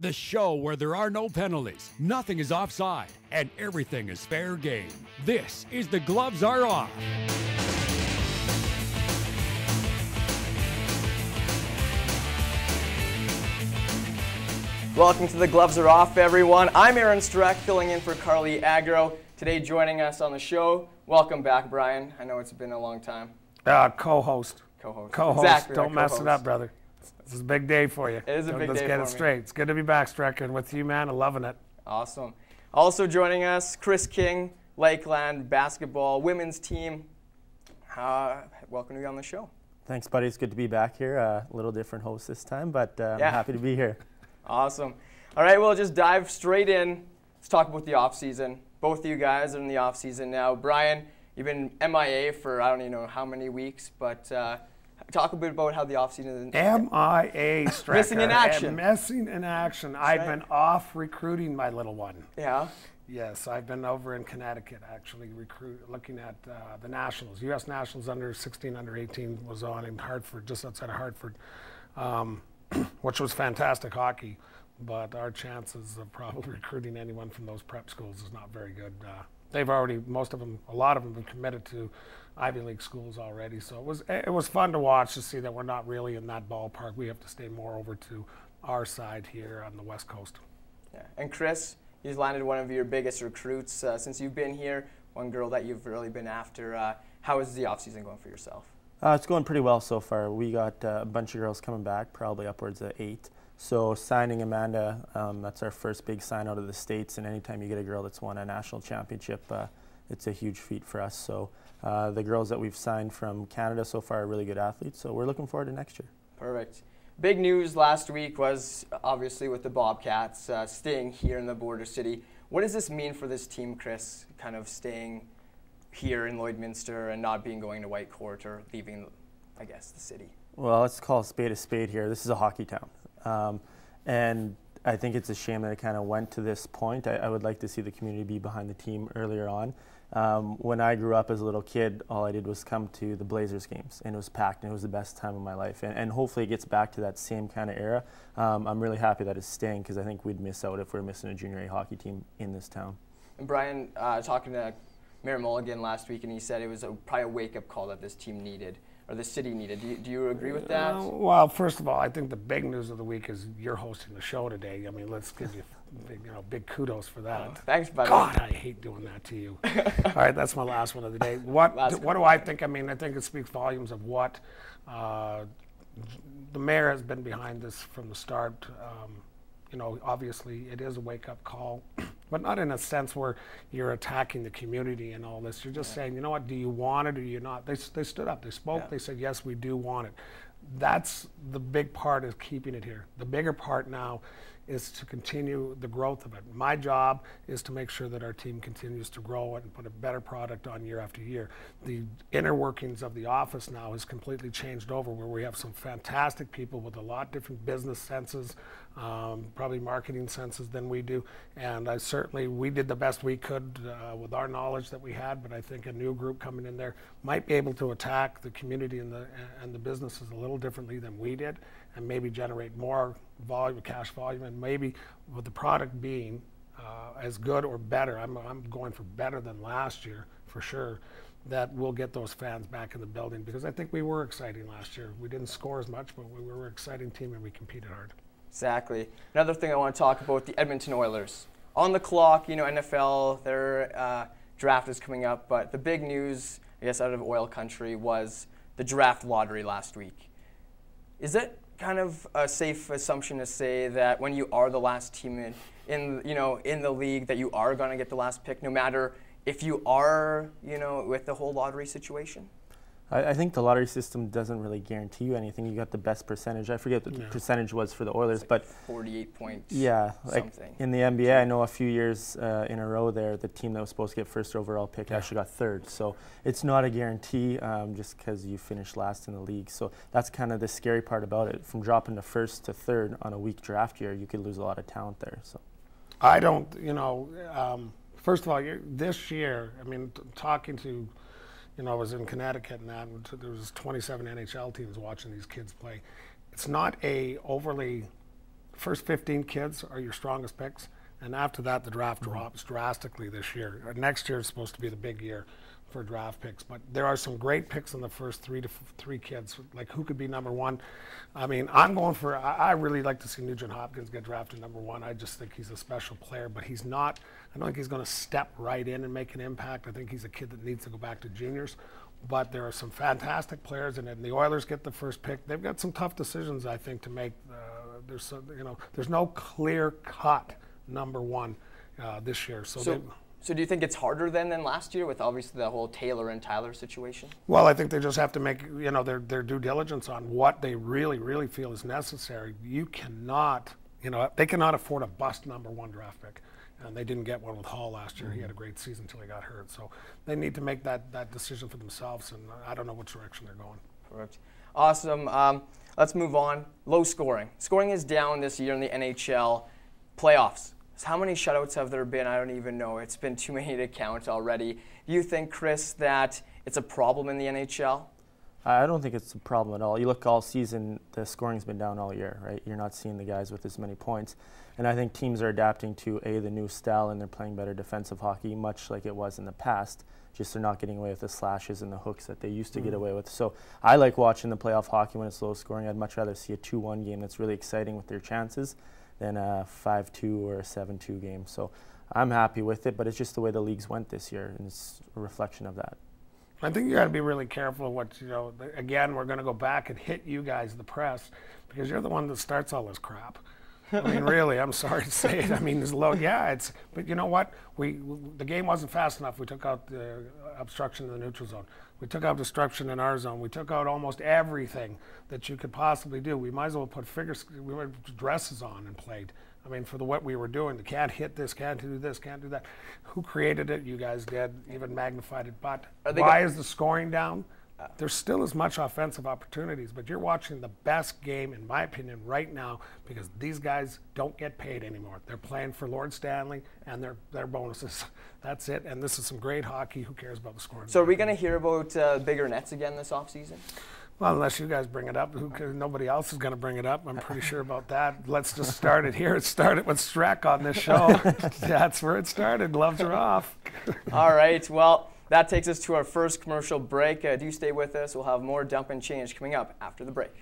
The show where there are no penalties, nothing is offside, and everything is fair game. This is The Gloves Are Off. Welcome to The Gloves Are Off, everyone. I'm Aaron Streck, filling in for Carly Agro. Today joining us on the show, welcome back, Brian. I know it's been a long time. Co-host. Co-host. Exactly. Don't mess it up, brother. This is a big day for you. It is a big day for me. Let's get it straight. It's good to be back, Strecker, and with you, man. I'm loving it. Awesome. Also joining us, Chris King, Lakeland basketball women's team. Welcome to be on the show. Thanks, buddy. It's good to be back here. A little different host this time, but I'm happy to be here. Awesome. All right, we'll just dive straight in. Let's talk about the off-season. Both of you guys are in the off-season now. Brian, you've been MIA for I don't even know how many weeks, but talk a bit about how the off-season is. MIA, Strecker. Missing in action. Missing in action. I've been off recruiting my little one. Yeah? Yes, I've been over in Connecticut actually looking at the Nationals. U.S. Nationals under 16, under 18 was on in Hartford, just outside of Hartford, which was fantastic hockey. But our chances of probably recruiting anyone from those prep schools is not very good. They've already, a lot of them have been committed to Ivy League schools already. So it was fun to watch to see that we're not really in that ballpark. We have to stay more over to our side here on the West Coast. Yeah. And Chris, you've landed one of your biggest recruits since you've been here, one girl that you've really been after. How is the offseason going for yourself? It's going pretty well so far. We got a bunch of girls coming back, probably upwards of 8. So signing Amanda, that's our first big sign out of the States, and anytime you get a girl that's won a national championship, it's a huge feat for us. So the girls that we've signed from Canada so far are really good athletes, so we're looking forward to next year. Perfect. Big news last week was obviously with the Bobcats staying here in the border city. What does this mean for this team, Chris, kind of staying here in Lloydminster and not going to Whitecourt or leaving, I guess, the city? Well, let's call a spade here. This is a hockey town. And I think it's a shame that it kind of went to this point. I would like to see the community be behind the team earlier on. When I grew up as a little kid, all I did was come to the Blazers games, and it was packed, and it was the best time of my life. And hopefully it gets back to that same kind of era. I'm really happy that it's staying, because I think we'd miss out if we were missing a junior A hockey team in this town. And Brian, talking to Mayor Mulligan last week, and he said it was probably a wake-up call that this team needed, or the city needed. Do you agree with that? Well, first of all, I think the big news of the week is you're hosting the show today. I mean, let's give you big kudos for that. Oh, thanks, buddy. God, I hate doing that to you. All right, that's my last one of the day. What do I think? I mean, I think it speaks volumes of what the mayor has been behind this from the start. Obviously it is a wake-up call, but not in a sense where you're attacking the community and all this. You're just saying, you know what, do you want it or do you not? They stood up, they spoke, they said, yes, we do want it. That's the big part, is keeping it here. The bigger part now is to continue the growth of it. My job is to make sure that our team continues to grow it and put a better product on year after year. The inner workings of the office now has completely changed over, where we have some fantastic people with a lot different business senses, probably marketing senses than we do. And we did the best we could with our knowledge that we had, but I think a new group coming in there might be able to attack the community and the businesses a little differently than we did, and maybe generate more volume, cash volume, and maybe with the product being as good or better, I'm going for better than last year for sure, that we'll get those fans back in the building, because I think we were exciting last year. We didn't score as much, but we were an exciting team and we competed hard. Exactly. Another thing I want to talk about, the Edmonton Oilers. On the clock, NFL, their draft is coming up, but the big news, I guess, out of oil country was the draft lottery last week. Is it kind of a safe assumption to say that when you are the last team in the league, that you are going to get the last pick, no matter if you are, with the whole lottery situation? I think the lottery system doesn't really guarantee you anything. You got the best percentage. I forget what the percentage was for the Oilers, but 48 points. Yeah, something. In the NBA, I know a few years in a row there, the team that was supposed to get first overall pick actually got third. So it's not a guarantee just because you finished last in the league. So that's kind of the scary part about it. From dropping to first to third on a weak draft year, you could lose a lot of talent there. So I don't, first of all, this year, I mean, talking to, I was in Connecticut, and there was 27 NHL teams watching these kids play. It's not a overly first 15 kids are your strongest picks, and after that the draft drops drastically this year. Next year is supposed to be the big year for draft picks, but there are some great picks in the first three kids. Like, who could be number one? I mean, I really like to see Nugent Hopkins get drafted number one. I just think he's a special player, but he's not. I don't think he's going to step right in and make an impact. I think he's a kid that needs to go back to juniors. But there are some fantastic players, and the Oilers get the first pick. They've got some tough decisions, I think, to make. There's no clear cut number one this year. So do you think it's harder than last year with obviously the whole Taylor and Tyler situation? Well, I think they just have to make their due diligence on what they really feel is necessary. You cannot, they cannot afford a bust number one draft pick. And they didn't get one with Hall last year. He had a great season until he got hurt. So they need to make that decision for themselves, and I don't know which direction they're going. Correct. Awesome. Let's move on. Low scoring. Scoring is down this year in the NHL. Playoffs. So how many shutouts have there been? I don't even know. It's been too many to count already. Do you think, Chris, that it's a problem in the NHL? I don't think it's a problem at all. You look all season, the scoring's been down all year, right? You're not seeing the guys with as many points. And I think teams are adapting to, the new style, and they're playing better defensive hockey, much like it was in the past. Just they're not getting away with the slashes and the hooks that they used to get away with. So I like watching the playoff hockey when it's low scoring. I'd much rather see a 2-1 game that's really exciting with their chances than a 5-2 or a 7-2 game. So I'm happy with it, but it's just the way the leagues went this year, and it's a reflection of that. I think you got to be really careful of what, again, we're going to go back and hit you guys, the press, because you're the one that starts all this crap. I mean, really, I'm sorry to say it. I mean, it's low. Yeah, but you know what? The game wasn't fast enough. We took out the obstruction in the neutral zone. We took out obstruction in our zone. We took out almost everything that you could possibly do. We might as well put dresses on and played. I mean, for what we were doing, they can't hit this, can't do this, can't do that. Who created it? You guys did, even magnified it. But why is the scoring down? There's still as much offensive opportunities, but you're watching the best game, in my opinion, right now, because these guys don't get paid anymore. They're playing for Lord Stanley and their bonuses. That's it. And this is some great hockey. Who cares about the scoring? So are we going to hear about bigger nets again this offseason? Well, unless you guys bring it up, nobody else is going to bring it up. I'm pretty sure about that. Let's just start it here. It started with Streck on this show. That's where it started. Gloves are off. All right. Well, that takes us to our first commercial break. Do stay with us. We'll have more Dump and Change coming up after the break.